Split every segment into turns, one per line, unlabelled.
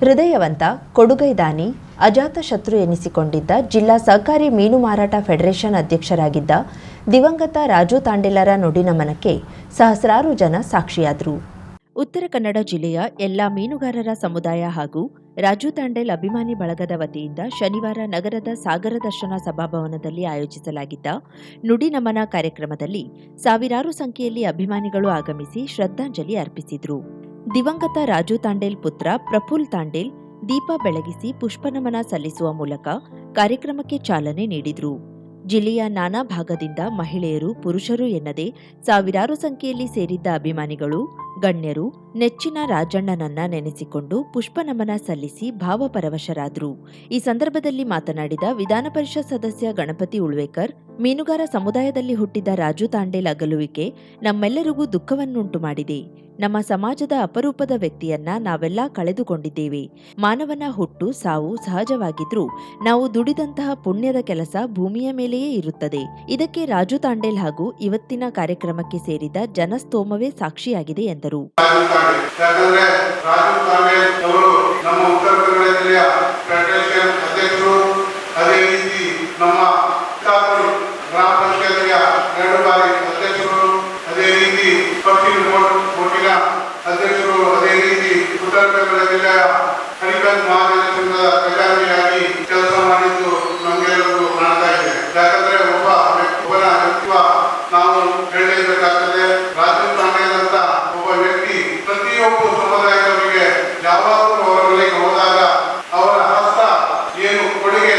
ಹೃದಯವಂತ, ಕೊಡುಗೈದಾನಿ, ಅಜಾತಶತ್ರು ಎನಿಸಿಕೊಂಡಿದ್ದ ಜಿಲ್ಲಾ ಸಹಕಾರಿ ಮೀನು ಮಾರಾಟ ಫೆಡರೇಷನ್ ಅಧ್ಯಕ್ಷರಾಗಿದ್ದ ದಿವಂಗತ ರಾಜು ತಾಂಡೇಲರ ನುಡಿನಮನಕ್ಕೆ ಸಹಸ್ರಾರು ಜನ ಸಾಕ್ಷಿಯಾದರು. ಉತ್ತರ ಕನ್ನಡ ಜಿಲ್ಲೆಯ ಎಲ್ಲಾ ಮೀನುಗಾರರ ಸಮುದಾಯ ಹಾಗೂ ರಾಜು ತಾಂಡೇಲ್ ಅಭಿಮಾನಿ ಬಳಗದ ವತಿಯಿಂದ ಶನಿವಾರ ನಗರದ ಸಾಗರ ದರ್ಶನ ಸಭಾಭವನದಲ್ಲಿ ಆಯೋಜಿಸಲಾಗಿದ್ದ ನುಡಿನಮನ ಕಾರ್ಯಕ್ರಮದಲ್ಲಿ ಸಾವಿರಾರು ಸಂಖ್ಯೆಯಲ್ಲಿ ಅಭಿಮಾನಿಗಳು ಆಗಮಿಸಿ ಶ್ರದ್ಧಾಂಜಲಿ ಅರ್ಪಿಸಿದರು. ದಿವಂಗತ ರಾಜು ತಾಂಡೇಲ್ ಪುತ್ರ ಪ್ರಫುಲ್ ತಾಂಡೇಲ್ ದೀಪ ಬೆಳಗಿಸಿ ಪುಷ್ಪನಮನ ಸಲ್ಲಿಸುವ ಮೂಲಕ ಕಾರ್ಯಕ್ರಮಕ್ಕೆ ಚಾಲನೆ ನೀಡಿದರು. ಜಿಲ್ಲೆಯ ನಾನಾ ಭಾಗದಿಂದ ಮಹಿಳೆಯರು, ಪುರುಷರು ಎನ್ನದೇ ಸಾವಿರಾರು ಸಂಖ್ಯೆಯಲ್ಲಿ ಸೇರಿದ್ದ ಅಭಿಮಾನಿಗಳು, ಗಣ್ಯರು ನೆಚ್ಚಿನ ರಾಜಣ್ಣನನ್ನ ನೆನೆಸಿಕೊಂಡು ಪುಷ್ಪನಮನ ಸಲ್ಲಿಸಿ ಭಾವಪರವಶರಾದರು. ಈ ಸಂದರ್ಭದಲ್ಲಿ ಮಾತನಾಡಿದ ವಿಧಾನ ಪರಿಷತ್ ಸದಸ್ಯ ಗಣಪತಿ ಉಳ್ವೇಕರ್, ಮೀನುಗಾರ ಸಮುದಾಯದಲ್ಲಿ ಹುಟ್ಟಿದ ರಾಜು ತಾಂಡೇಲ್ ಅಗಲುವಿಕೆ ನಮ್ಮೆಲ್ಲರಿಗೂ ದುಃಖವನ್ನುಂಟು ಮಾಡಿದೆ. ನಮ್ಮ ಸಮಾಜದ ಅಪರೂಪದ ವ್ಯಕ್ತಿಯನ್ನ ನಾವೆಲ್ಲ ಕಳೆದುಕೊಂಡಿದ್ದೇವೆ. ಮಾನವನ ಹುಟ್ಟು ಸಾವು ಸಹಜವಾಗಿದ್ರೂ ನಾವು ದುಡಿದಂತಹ ಪುಣ್ಯದ ಕೆಲಸ ಭೂಮಿಯ ಮೇಲೆಯೇ ಇರುತ್ತದೆ. ಇದಕ್ಕೆ ರಾಜು ತಾಂಡೇಲ್ ಹಾಗೂ ಇವತ್ತಿನ ಕಾರ್ಯಕ್ರಮಕ್ಕೆ ಸೇರಿದ ಜನಸ್ತೋಮವೇ ಸಾಕ್ಷಿಯಾಗಿದೆ ಎಂದರು.
ಅಧ್ಯಕ್ಷರು, ಅದೇ ರೀತಿ ಉತ್ತರ ಕನ್ನಡ ಜಿಲ್ಲೆಯ ಹರಿಕಲ್ ಮಹಾಜನಸಂಘದ ಖಜಾಂಚಿಯಾಗಿ ಕೆಲಸ ಮಾಡಿದ್ದು ನಮಗೆಲ್ಲರಿಗೂ ಕಾಣ್ತಾ ಇದೆ. ಯಾಕಂದ್ರೆ ಒಬ್ಬನ ವ್ಯಕ್ತಿತ್ವ ನಾವು ಹೇಳಲೇಬೇಕಾಗ್ತದೆ. ರಾಜು ತಾಂಡೇಲ್ ಅಂತ ಒಬ್ಬ ವ್ಯಕ್ತಿ ಪ್ರತಿಯೊಬ್ಬ ಸಮುದಾಯದವರಿಗೆ ಯಾವಾಗಲೂ ಅವರ ಮನೆಗೆ ಹೋದಾಗ ಅವರ ಹಸ್ತ ಏನು ಕೊಡುಗೆ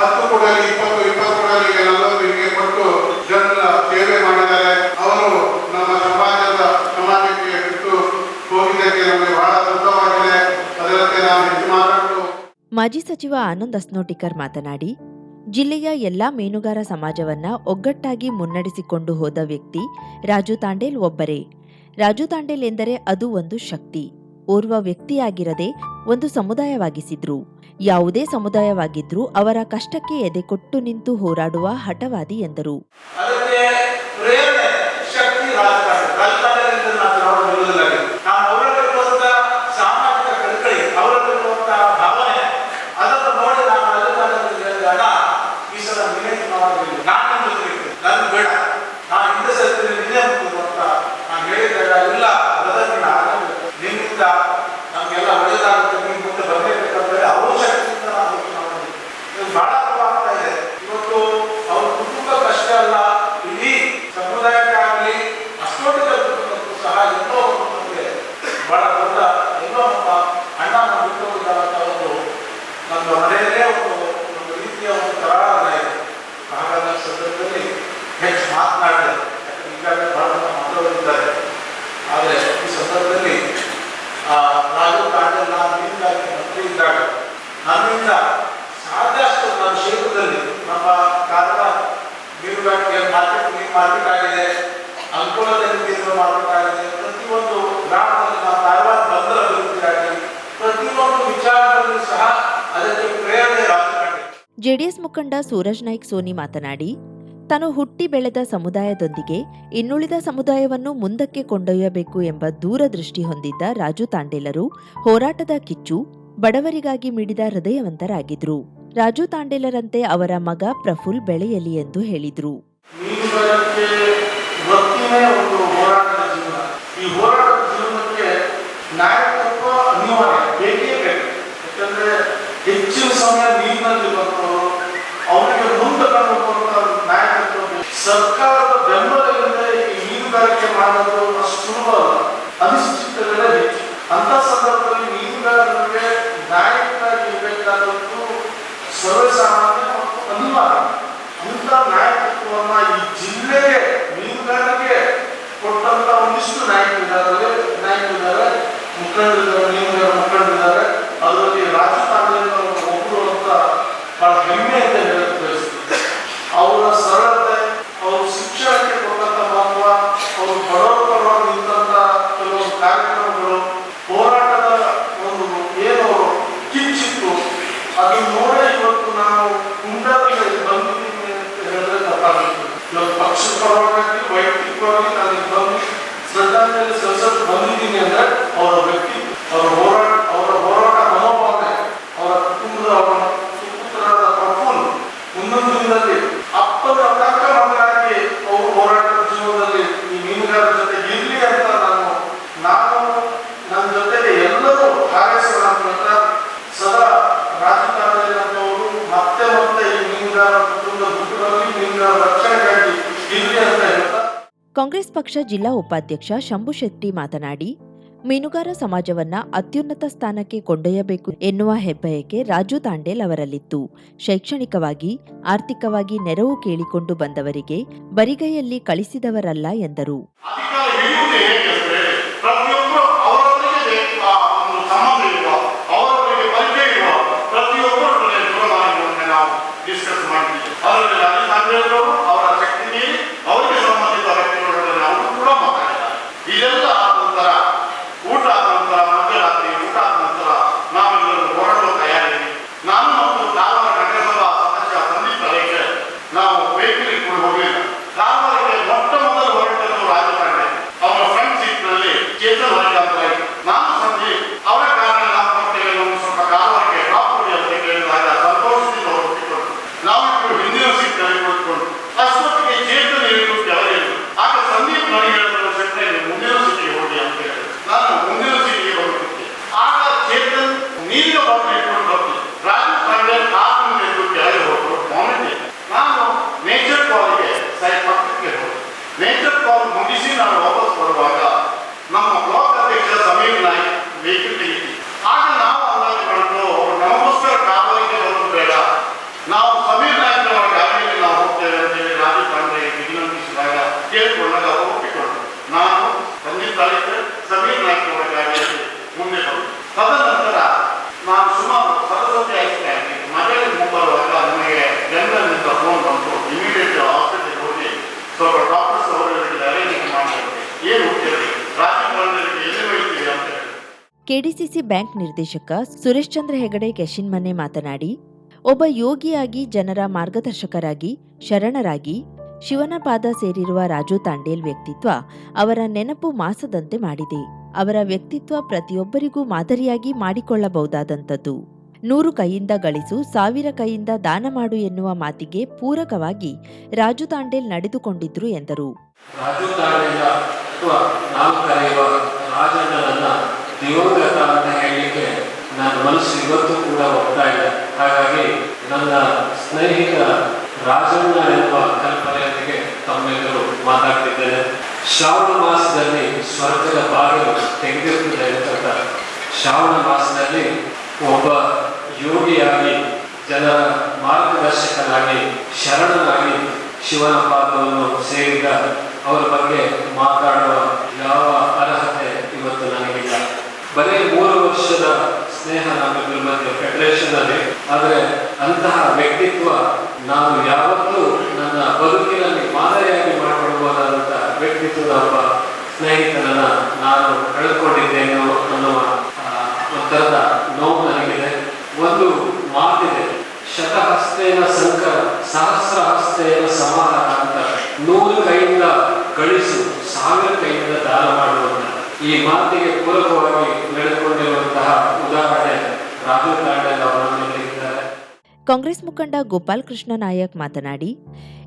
10 ಕೊಡಲಿ 20 ಕೊಡಲಿ 40 ಹೀಗೆ ಕೊಟ್ಟು ಜನರ ಸೇವೆ ಮಾಡಿದ್ದಾರೆ. ಅವರು ನಮ್ಮ ಸಮಾಜಕ್ಕೆ ಬಿಟ್ಟು ಹೋಗಿದ್ದಕ್ಕೆ ನಮಗೆ ಬಹಳ ದುಃಖವಾಗಿದೆ. ಅದರಂತೆ ನಾವು ಹೆಚ್ಚು ಮಾತಾಡಲು.
ಮಾಜಿ ಸಚಿವ ಆನಂದ್ ಅಸ್ನೋಟಿಕರ್ ಮಾತನಾಡಿ, ಜಿಲ್ಲೆಯ ಎಲ್ಲಾ ಮೀನುಗಾರ ಸಮಾಜವನ್ನ ಒಗ್ಗಟ್ಟಾಗಿ ಮುನ್ನಡೆಸಿಕೊಂಡು ಹೋದ ವ್ಯಕ್ತಿ ರಾಜು ತಾಂಡೇಲ್ ಒಬ್ಬರೇ. ರಾಜು ತಾಂಡೇಲ್ ಎಂದರೆ ಅದು ಒಂದು ಶಕ್ತಿ. ಓರ್ವ ವ್ಯಕ್ತಿಯಾಗಿರದೆ ಒಂದು ಸಮುದಾಯವಾಗಿಸಿದ್ರು. ಯಾವುದೇ ಸಮುದಾಯವಾಗಿದ್ರೂ ಅವರ ಕಷ್ಟಕ್ಕೆ ಎದೆಕೊಟ್ಟು ನಿಂತು ಹೋರಾಡುವ ಹಠವಾದಿ ಎಂದರು.
ನಮಗೆಲ್ಲ ಒಳ್ಳೆಯದಾಗುತ್ತೆ, ನೀವು ಮುಂದೆ ಬರಬೇಕಂದ್ರೆ ಅವ್ರ ಶಕ್ತಿಯಿಂದ ನಾವು ಬಹಳ ಅರ್ಥವಾಗ್ತಾ ಇದೆ. ಇವತ್ತು ಅವ್ರ ಕುಟುಂಬ ಕಷ್ಟ ಅಲ್ಲ, ಇಡೀ ಸಮುದಾಯಕ್ಕಾಗಲಿ ಅಷ್ಟೊಟ್ಟಿಗೆ ಕುಟುಂಬಕ್ಕೂ ಸಹ ಎಲ್ಲೋ ಒಂದು ಬಹಳ ದೊಡ್ಡ ಎಲ್ಲೋ ನಮ್ಮ ಅಣ್ಣನ ಬಿಟ್ಟೋಗಿದ್ದಂತ ಒಂದು ನಮ್ಮ ಮನೆಯಲ್ಲೇ ಒಂದು ರೀತಿಯ ಒಂದು ತರಾಳನ ಇದೆ. ಹಾಗಾದ ಸಂದರ್ಭದಲ್ಲಿ ಹೆಚ್ಚು ಮಾತನಾಡಿದೆ, ಈಗಾಗಲೇ ಬಹಳ ಮಾತಾಡಿದ್ದಾರೆ. ಆದರೆ ಈ ಸಂದರ್ಭದಲ್ಲಿ ರಾಜು ತಾಂಡೇಲ್ ಮೀನುಗಾರಿಕೆ ಮಂತ್ರಿ ಇದ್ದಾಗ ನಮ್ಮಿಂದ ಸಾಕಷ್ಟು ನಮ್ಮ ಕ್ಷೇತ್ರದಲ್ಲಿ ನಮ್ಮ ಕಾರವಾರ ಮೀನುಗಾರಿಕೆ ಮಾರ್ಕೆಟ್ ಆಗಿದೆ, ಅಂಕೋಲದಲ್ಲಿ ಮೀನು ಮಾರ್ಕೆಟ್ ಆಗಿದೆ. ಪ್ರತಿಯೊಂದು ಗ್ರಾಮದಲ್ಲಿ ನಮ್ಮ ಕಾರವಾರ ಬಂದರ ಅಭಿವೃದ್ಧಿ ಆಗಲಿ, ಪ್ರತಿಯೊಂದು ವಿಚಾರದಲ್ಲಿ ಸಹ ಅದಕ್ಕೆ ಪ್ರೇರಣೆ ರಾಜು ತಾಂಡೇಲ್.
ಜೆಡಿಎಸ್ ಮುಖಂಡ ಸೂರಜ್ ನಾಯ್ಕ್ ಸೋನಿ ಮಾತನಾಡಿ, ತಾನು ಹುಟ್ಟಿ ಬೆಳೆದ ಸಮುದಾಯದೊಂದಿಗೆ ಇನ್ನುಳಿದ ಸಮುದಾಯವನ್ನು ಮುಂದಕ್ಕೆ ಕೊಂಡೊಯ್ಯಬೇಕು ಎಂಬ ದೂರದೃಷ್ಟಿ ಹೊಂದಿದ್ದ ರಾಜು ತಾಂಡೇಲರು ಹೋರಾಟದ ಕಿಚ್ಚು, ಬಡವರಿಗಾಗಿ ಮಿಡಿದ ಹೃದಯವಂತರಾಗಿದ್ರು. ರಾಜು ತಾಂಡೇಲರಂತೆ ಅವರ ಮಗ ಪ್ರಫುಲ್ ಬೆಳೆಯಲಿ ಎಂದು ಹೇಳಿದ್ರು.
ಹೆಚ್ಚಿನ ಸಮಯ ನೀರಿನಲ್ಲಿ ಬಂದು ಅವರಿಗೆ ಮುಂದೆ ನಾಯಕತ್ವ, ಸರ್ಕಾರದ ಬೆಂಬಲದಿಂದ ಈ ಮೀನುಗಾರಿಕೆ ಮಾಡೋದು ಅಷ್ಟು ಸುಲಭ ಅಲ್ಲ. ಅನಿಶ್ಚಿತಗಳೇ ಹೆಚ್ಚು. ಅಂತ ಸಂದರ್ಭದಲ್ಲಿ ಮೀನುಗಾರರಿಗೆ ನಾಯಕರಾಗಿ ಇರಬೇಕಾದದ್ದು ಸರ್ವಸಾಮಾನ್ಯ ಮತ್ತು ಅನಿವಾರ್ಯ. ಅಂತ ನಾಯಕತ್ವವನ್ನ ಈ ಜಿಲ್ಲೆಗೆ ಮೀನುಗಾರರಿಗೆ ಕೊಟ್ಟಂತ ಒಂದಿಷ್ಟು ನಾಯಕರಿದ್ದಾರೆ, ಮುಖಂಡರಿದ್ದಾರೆ, ಮೀನುಗಾರ ಮುಖಂಡರಿದ್ದಾರೆ. ಅದರಲ್ಲಿ ರಾಜು ತಾಂಡೇಲ್ ಒಬ್ಬರು ಅಂತ ಬಹಳ ಹೆಮ್ಮೆಯಿಂದ ಹೇಳಕ್ಕೆ ಬಯಸ್ತಾರೆ. ಅವರ ಸರಳತೆ, ಅವರು ಶಿಕ್ಷಣಕ್ಕೆ ಕೊಟ್ಟಂತ ಮಹತ್ವ, ಅವರು ಬಡವರ ಪರವಾಗಿ ನಿಂತ ಕೆಲವೊಂದು ಕಾರ್ಯಕ್ರಮಗಳು, ಹೋರಾಟದ ಒಂದು ಏನು ಕಿಚ್ಚಿತ್ತು, ಅದನ್ನು ನೋಡೇ ಇವತ್ತು ನಾವು ಕುಂಡದಲ್ಲಿ ಬಂದಿದ್ದೀವಿ ಅಂತ ಹೇಳಿದ್ರೆ ತಪ್ಪಾಗುತ್ತೆ. ಇವತ್ತು ಪಕ್ಷದ ಪರವಾಗಿ ವೈಯಕ್ತಿಕವಾಗಿ ನಾನು ಬಂದು ಶ್ರದ್ಧಾಂಜಲಿ ಸಲ್ಲಿಸಲು ಬಂದಿದ್ದೀನಿ ಅಂದ್ರೆ ಅವರ ವ್ಯಕ್ತಿ, ಅವರ ಹೋರಾಟ ಮನೋಭಾವ
ಕಾಂಗ್ರೆಸ್ ಪಕ್ಷ ಜಿಲ್ಲಾ ಉಪಾಧ್ಯಕ್ಷ ಶಂಭು ಶೆಟ್ಟಿ ಮಾತನಾಡಿ, ಮೀನುಗಾರ ಸಮಾಜವನ್ನ ಅತ್ಯುನ್ನತ ಸ್ಥಾನಕ್ಕೆ ಕೊಂಡೊಯ್ಯಬೇಕು ಎನ್ನುವ ಹೆಬ್ಬಯಕೆ ರಾಜು ತಾಂಡೇಲ್ ಅವರಲ್ಲಿತ್ತು. ಶೈಕ್ಷಣಿಕವಾಗಿ, ಆರ್ಥಿಕವಾಗಿ ನೆರವು ಕೇಳಿಕೊಂಡು ಬಂದವರಿಗೆ ಬರಿಗೈಯಲ್ಲಿ ಕಳಿಸಿದವರಲ್ಲ ಎಂದರು. ಕೆಡಿಸಿಸಿ ಬ್ಯಾಂಕ್ ನಿರ್ದೇಶಕ ಸುರೇಶ್ ಚಂದ್ರ ಹೆಗಡೆ ಕೆಶಿನ್ಮನೆ ಮಾತನಾಡಿ, ಒಬ್ಬ ಯೋಗಿಯಾಗಿ ಜನರ ಮಾರ್ಗದರ್ಶಕರಾಗಿ, ಶರಣರಾಗಿ ಶಿವನ ಪಾದ ಸೇರಿರುವ ರಾಜು ತಾಂಡೇಲ್ ವ್ಯಕ್ತಿತ್ವ ಅವರ ನೆನಪು ಮಾಸದಂತೆ ಮಾಡಿದೆ. ಅವರ ವ್ಯಕ್ತಿತ್ವ ಪ್ರತಿಯೊಬ್ಬರಿಗೂ ಮಾದರಿಯಾಗಿ ಮಾಡಿಕೊಳ್ಳಬಹುದಾದಂಥದ್ದು. 100 ಕೈಯಿಂದ ಗಳಿಸು, 1000 ಕೈಯಿಂದ ದಾನ ಮಾಡು ಎನ್ನುವ ಮಾತಿಗೆ ಪೂರಕವಾಗಿ ರಾಜು ತಾಂಡೇಲ್ ನಡೆದುಕೊಂಡಿದ್ರು ಎಂದರು.
ರಾಜು ತಾಂಡೇಲ ಅಥವಾ ನಾವು ಕರೆಯುವ ರಾಜಣ್ಣನನ್ನ ದಿವಂಗತ ಅಂತ ಹೇಳಲಿಕ್ಕೆ ನನ್ನ ಮನಸ್ಸು ಇವತ್ತು ಕೂಡ ಹೋಗ್ತಾ ಇದೆ. ಹಾಗಾಗಿ ನನ್ನ ಸ್ನೇಹಿತ ರಾಜಣ್ಣ ಎನ್ನುವ ಕಲ್ಪನೆಯೊಂದಿಗೆ ತಮ್ಮೆಲ್ಲರೂ ಮಾತಾಡ್ತಿದ್ದೇನೆ. ಶ್ರಾವಣ ಮಾಸದಲ್ಲಿ ಸ್ವರ್ಗದ ಬಾಗಿಲು ತೆಗೆದಿರುತ್ತದೆ ಅಂತ ಶ್ರಾವಣ ಮಾಸದಲ್ಲಿ ಒಬ್ಬ ಯೋಗಿಯಾಗಿ, ಜನರ ಮಾರ್ಗದರ್ಶಕನಾಗಿ, ಶರಣನಾಗಿ ಶಿವನ ಪಾದವನ್ನು ಸೇರಿದ ಅವರ ಬಗ್ಗೆ ಮಾತಾಡುವ ಯಾವ ಅರ್ಹತೆ ಇವತ್ತು ನನಗಿಲ್ಲ. ಬರೀ 3 ವರ್ಷದ ಸ್ನೇಹ ನಮ್ಮಿಬ್ಬರ ಮಧ್ಯೆ ಫೆಡರೇಷನ್ ಅಲ್ಲಿ. ಆದರೆ ಅಂತಹ ವ್ಯಕ್ತಿತ್ವ ನಾನು ಯಾವತ್ತೂ ನನ್ನ ಬದುಕಿನಲ್ಲಿ ಮಾದರಿಯಾಗಿ ಮಾಡಿಕೊಡ್ಬೋದಾದಂಥ ವ್ಯಕ್ತಿತ್ವದ ಒಬ್ಬ ಸ್ನೇಹಿತನನ್ನ ನಾನು ಕಳೆದುಕೊಂಡಿದ್ದೇನೆ ಅನ್ನುವ ಒಂಥರದ ನೋವು ನನಗಿದೆ. ಒಂದು ಮಾತಿದೆ, ಶತಹಸ್ತೇನ ಸಂಕರ ಸಹಸ್ರಹಸ್ತೇನ ಸಮಾಹಾರ ಅಂತ. 100 ಕೈಯಿಂದ ಗಳಿಸು, 1000 ಕೈಯಿಂದ ದಾನ ಮಾಡುವಂತ ಈ ಮಾತಿಗೆ ಪೂರಕವಾಗಿ ನಡೆದುಕೊಂಡಿರುವಂತಹ ಉದಾಹರಣೆ ರಾಜು ತಾಂಡೇಲ್ ಅವರಲ್ಲಿದ್ದಾರೆ.
ಕಾಂಗ್ರೆಸ್ ಮುಖಂಡ ಗೋಪಾಲ್ ಕೃಷ್ಣ ನಾಯಕ್ ಮಾತನಾಡಿ,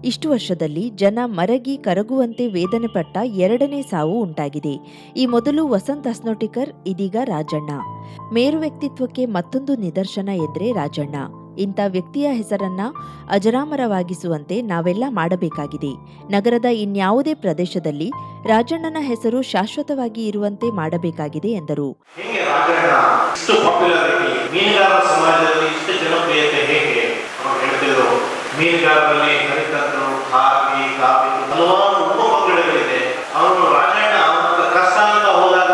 ಇಷ್ಟು ವರ್ಷದಲ್ಲಿ ಜನ ಮರಗಿ ಕರಗುವಂತೆ ವೇದನೆ ಪಟ್ಟ 2ನೇ ಸಾವು ಉಂಟಾಗಿದೆ. ಈ ಮೊದಲು ವಸಂತ್ ಹಸ್ನೋಟಿಕರ್, ಇದೀಗ ರಾಜಣ್ಣ. ಮೇರು ವ್ಯಕ್ತಿತ್ವಕ್ಕೆ ಮತ್ತೊಂದು ನಿದರ್ಶನ ಎಂದ್ರೆ ರಾಜಣ್ಣ. ಇಂಥ ವ್ಯಕ್ತಿಯ ಹೆಸರನ್ನ ಅಜರಾಮರವಾಗಿಸುವಂತೆ ನಾವೆಲ್ಲ ಮಾಡಬೇಕಾಗಿದೆ. ನಗರದ ಇನ್ಯಾವುದೇ ಪ್ರದೇಶದಲ್ಲಿ ರಾಜಣ್ಣನ ಹೆಸರು ಶಾಶ್ವತವಾಗಿ ಇರುವಂತೆ ಮಾಡಬೇಕಾಗಿದೆ ಎಂದರು.
ಮೀನುಗಾರರ ಸಮಾಜದಲ್ಲಿ ಇಷ್ಟು ಜನಪ್ರಿಯತೆ ಹೇಗೆ ಹೇಳ್ತಿದ್ರು? ಮೀನುಗಾರರಲ್ಲಿ ಹರಿಕಂದ್ರು, ಕಾಫಿ ಹಲವಾರು ಉಪಪಂಗಡಗಳಿದೆ. ಅವನು ರಾಜಣ್ಣ ಅವನ ಕಷ್ಟ ಅಂತ ಹೋದಾಗ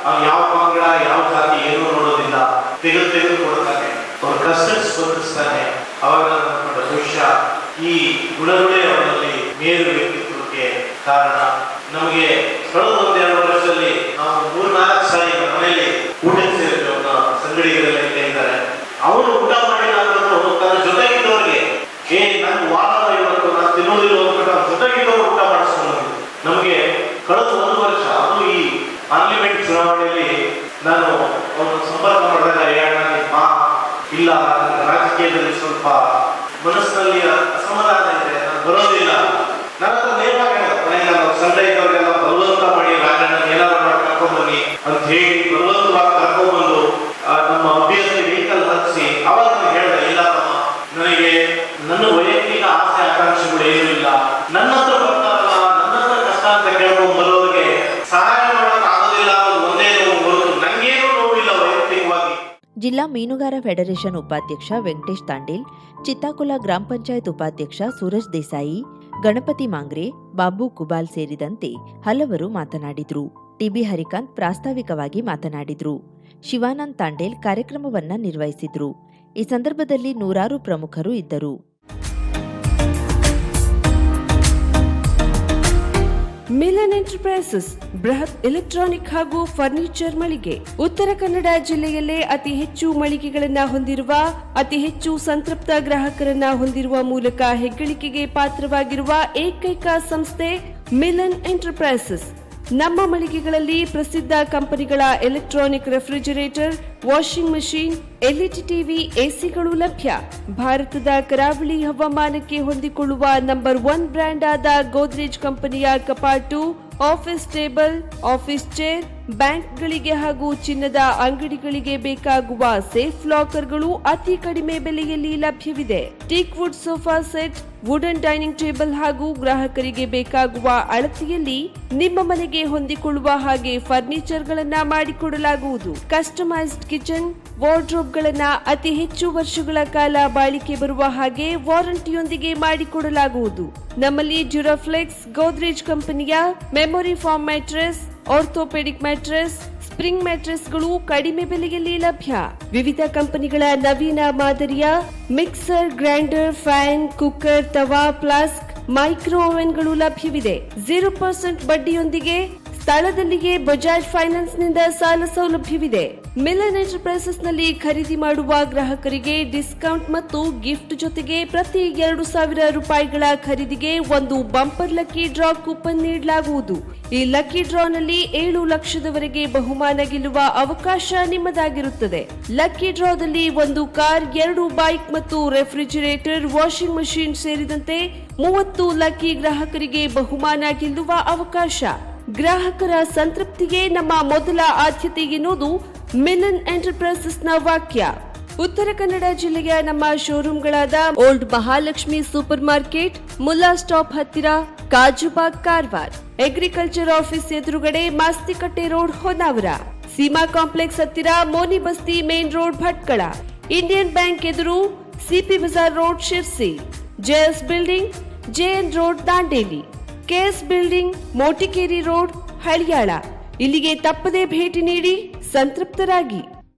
ಅವನು ಯಾವ ಪಂಗಡ ಯಾವ ಜಾತಿ ಏನೂ ನೋಡೋದಿಲ್ಲ, ತೆಗೆದು ಕೊಡ್ತಾನೆ, ಅವನ ಕಷ್ಟ ಸ್ಪಂದಿಸ್ತಾನೆ. ಅವಾಗ ಬಹುಶಃ ಈ ಗುಣಗಳೇ ಅವನಲ್ಲಿ ಮೇರು ವ್ಯಕ್ತಿತ್ವಕ್ಕೆ ಕಾರಣ. ನಮಗೆ ಕಳೆದ 1-2 ವರ್ಷದಲ್ಲಿ ನಾವು 3-4 ಸಾರಿ ಮನೆಯಲ್ಲಿ ಊಟ ಸೇರಿದ್ರು. ಅವನ ಸಂಗಡಿಗರೆಲ್ಲ ಇದ್ದಾರೆ. ಅವನು ಊಟ ಮಾಡಿಲ್ಲ ಅಂದ್ರೂ ತನ್ನ ಜೊತೆಗಿದ್ದವರಿಗೆ ನಾನು ವಾರ ಇವತ್ತು ನಾನು ತಿನ್ನೋದಿಲ್ಲ ಅಂದ್ಬಿಟ್ಟು ಅವ್ನ ಜೊತೆಗಿದ್ದವರು ಊಟ ಮಾಡಿಸ್ಕೊಂಡು ನಮಗೆ ಕಳೆದ 1 ವರ್ಷ, ಅದು ಈ ಪಾರ್ಲಿಮೆಂಟ್ ಚುನಾವಣೆಯಲ್ಲಿ ನಾನು ಅವನು ಸಂಪರ್ಕ ಮಾಡಿದಾಗ ಇಲ್ಲ, ರಾಜಕೀಯದಲ್ಲಿ ಸ್ವಲ್ಪ ಮನಸ್ಸಿನಲ್ಲಿ ಅಸಮಾಧಾನ ಇದೆ, ನಾನು ಬರೋದಿಲ್ಲ. ನನ್ನ ಹತ್ರ ನೇರವಾಗಿ ನಾವು ಸಂಘ ಇದ್ದವರೆಲ್ಲ ಬಲವಂತ ಮಾಡಿ ರಾಜಣ್ಣ ಏನಾದ್ರು ಮಾಡಿ ಕರ್ಕೊಂಡ್ಬನ್ನಿ ಅಂತ ಹೇಳಿ ಬಲವಂತವಾಗಿ ಕರ್ಕೊಂಡ್ಬಂದು ನಮ್ಮ ಅಭ್ಯರ್ಥಿ ವೆಹಿಕಲ್ ಹತ್ತಿಸಿ ಅವಾಗ ನಾನು ಹೇಳಿದೆ, ಇಲ್ಲ ತಮ್ಮ, ನನಗೆ ನನ್ನ ವೈಯಕ್ತಿಕ ಆಸೆ ಆಕಾಂಕ್ಷೆಗಳು ಏನೂ ಇಲ್ಲ, ನನ್ನ ಹತ್ರ ಬರ್ತಾರಲ್ಲ, ನನ್ನ ಹತ್ರ ಕಷ್ಟ ಅಂತ ಕೇಳ
ಜಿಲ್ಲಾ ಮೀನುಗಾರ ಫೆಡರೇಷನ್ ಉಪಾಧ್ಯಕ್ಷ ವೆಂಕಟೇಶ್ ತಾಂಡೇಲ್, ಚಿತ್ತಾಕುಲ ಗ್ರಾಮ ಪಂಚಾಯತ್ ಉಪಾಧ್ಯಕ್ಷ ಸೂರಜ್ ದೇಸಾಯಿ, ಗಣಪತಿ ಮಾಂಗ್ರೆ, ಬಾಬು ಕುಬಾಲ್ ಸೇರಿದಂತೆ ಹಲವರು ಮಾತನಾಡಿದರು. ಟಿಬಿ ಹರಿಕಾಂತ್ ಪ್ರಾಸ್ತಾವಿಕವಾಗಿ ಮಾತನಾಡಿದರು. ಶಿವಾನಂದ್ ತಾಂಡೇಲ್ ಕಾರ್ಯಕ್ರಮವನ್ನ ನಿರ್ವಹಿಸಿದ್ರು. ಈ ಸಂದರ್ಭದಲ್ಲಿ ನೂರಾರು ಪ್ರಮುಖರು ಇದ್ದರು.
ಮಿಲನ್ ಎಂಟರ್ಪ್ರೈಸಸ್ ಬೃಹತ್ ಎಲೆಕ್ಟ್ರಾನಿಕ್ ಹಾಗೂ ಫರ್ನಿಚರ್ ಮಳಿಗೆ. ಉತ್ತರ ಕನ್ನಡ ಜಿಲ್ಲೆಯಲ್ಲೇ ಅತಿ ಹೆಚ್ಚು ಮಳಿಗೆಗಳನ್ನ ಹೊಂದಿರುವ, ಅತಿ ಹೆಚ್ಚು ಸಂತೃಪ್ತ ಗ್ರಾಹಕರನ್ನ ಹೊಂದಿರುವ ಮೂಲಕ ಹೆಗ್ಗಳಿಕೆಗೆ ಪಾತ್ರವಾಗಿರುವ ಏಕೈಕ ಸಂಸ್ಥೆ ಮಿಲನ್ ಎಂಟರ್ಪ್ರೈಸಸ್. ನಮ್ಮ ಮಳಿಗೆಗಳಲ್ಲಿ ಪ್ರಸಿದ್ಧ ಕಂಪನಿಗಳ electronic refrigerator, washing machine, LED TV, ಎಸಿಗಳು ಲಭ್ಯ. ಭಾರತದ ಕರಾವಳಿ ಹವಾಮಾನಕ್ಕೆ ಹೊಂದಿಕೊಳ್ಳುವ ನಂಬರ್ 1 ಬ್ರ್ಯಾಂಡ್ ಆದ ಗೋದ್ರೇಜ್ ಕಂಪನಿಯ ಕಪಾಟು, ಆಫೀಸ್ ಟೇಬಲ್, ಆಫೀಸ್ ಚೇರ್, ಬ್ಯಾಂಕ್ಗಳಿಗೆ ಹಾಗೂ ಚಿನ್ನದ ಅಂಗಡಿಗಳಿಗೆ ಬೇಕಾಗುವ ಸೇಫ್ ಲಾಕರ್ಗಳು ಅತಿ ಕಡಿಮೆ ಬೆಲೆಯಲ್ಲಿ ಲಭ್ಯವಿದೆ. Teak wood sofa set, wooden dining table ಹಾಗೂ ಗ್ರಾಹಕರಿಗೆ ಬೇಕಾಗುವ ಅಳತೆಯಲ್ಲಿ ನಿಮ್ಮ ಮನೆಗೆ ಹೊಂದಿಕೊಳ್ಳುವ ಹಾಗೆ ಫರ್ನಿಚರ್ಗಳನ್ನ ಮಾಡಿಕೊಡಲಾಗುವುದು. ಕಸ್ಟಮೈಸ್ಡ್ ಕಿಚನ್, ವಾರ್ಡ್ರೋಬ್ಗಳನ್ನ ಅತಿ ಹೆಚ್ಚು ವರ್ಷಗಳ ಕಾಲ ಬಾಳಿಕೆ ಬರುವ ಹಾಗೆ ವಾರಂಟಿಯೊಂದಿಗೆ ಮಾಡಿಕೊಡಲಾಗುವುದು. ನಮ್ಮಲ್ಲಿ ಡ್ಯೂರಾಫ್ಲೆಕ್ಸ್, ಗೋದ್ರೇಜ್ ಕಂಪನಿಯ memory foam mattress, orthopedic mattress, spring ಮ್ಯಾಟ್ರೆಸ್ಗಳು ಕಡಿಮೆ ಬೆಲೆಯಲ್ಲಿ ಲಭ್ಯ. ವಿವಿಧ ಕಂಪನಿಗಳ ನವೀನ ಮಾದರಿಯ ಮಿಕ್ಸರ್, ಗ್ರೈಂಡರ್, ಫ್ಯಾನ್, ಕುಕ್ಕರ್, ತವಾ, ಫ್ಲಾಸ್ಕ್, ಮೈಕ್ರೋ ಓವೆನ್ಗಳು ಲಭ್ಯವಿದೆ. 0% ಬಡ್ಡಿಯೊಂದಿಗೆ ಸ್ಥಳದಲ್ಲಿಯೇ ಬಜಾಜ್ ಫೈನಾನ್ಸ್ ನಿಂದ ಸಾಲ ಸೌಲಭ್ಯವಿದೆ. ಮಿಲನ್ ಎಂಟರ್ಪ್ರೈಸಸ್ ನಲ್ಲಿ ಖರೀದಿ ಮಾಡುವ ಗ್ರಾಹಕರಿಗೆ ಡಿಸ್ಕೌಂಟ್ ಮತ್ತು ಗಿಫ್ಟ್ ಜೊತೆಗೆ ಪ್ರತಿ 2,000 ರೂಪಾಯಿಗಳ ಖರೀದಿಗೆ ಒಂದು ಬಂಪರ್ ಲಕ್ಕಿ ಡ್ರಾ ಕೂಪನ್ ನೀಡಲಾಗುವುದು. ಈ ಲಕ್ಕಿ ಡ್ರಾನಲ್ಲಿ 7 ಲಕ್ಷದವರೆಗೆ ಬಹುಮಾನ ಗೆಲ್ಲುವ ಅವಕಾಶ ನಿಮ್ಮದಾಗಿರುತ್ತದೆ. ಲಕ್ಕಿ ಡ್ರಾದಲ್ಲಿ 1 ಕಾರ್, 2 ಬೈಕ್ ಮತ್ತು ರೆಫ್ರಿಜರೇಟರ್, ವಾಷಿಂಗ್ ಮಷೀನ್ ಸೇರಿದಂತೆ 30 ಲಕ್ಕಿ ಗ್ರಾಹಕರಿಗೆ ಬಹುಮಾನ ಗೆಲ್ಲುವ ಅವಕಾಶ. ಗ್ರಾಹಕರ ಸಂತೃಪ್ತಿಗೆ ನಮ್ಮ ಮೊದಲ ಆದ್ಯತೆ ಎನ್ನುವುದು ಮಿಲನ್ ಎಂಟರ್ಪ್ರೈಸಸ್ ನ ವಾಕ್ಯ. ಉತ್ತರ ಕನ್ನಡ ಜಿಲ್ಲೆಯ ನಮ್ಮ ಶೋರೂಮ್ಗಳಾದ old Mahalakshmi super market, Mulla stop ಹತ್ತಿರ, ಕಾಜುಬಾಗ್, ಕಾರವಾರ, ಅಗ್ರಿಕಲ್ಚರ್ ಆಫೀಸ್ ಎದುರುಗಡೆ, ಮಾಸ್ತಿಕಟ್ಟೆ ರೋಡ್, ಹೊನ್ನಾವರ, ಸೀಮಾ ಕಾಂಪ್ಲೆಕ್ಸ್ ಹತ್ತಿರ, Moni Basti main road, Bhatkal, Indian bank ಎದುರು, CP bazaar road, Shirsi, JS building, JN road, Dandeli, KS building, Motikeri road, Haliyal. ಇಲ್ಲಿಗೆ ತಪ್ಪದೇ ಭೇಟಿ ನೀಡಿ ಸಂತೃಪ್ತರಾಗಿ.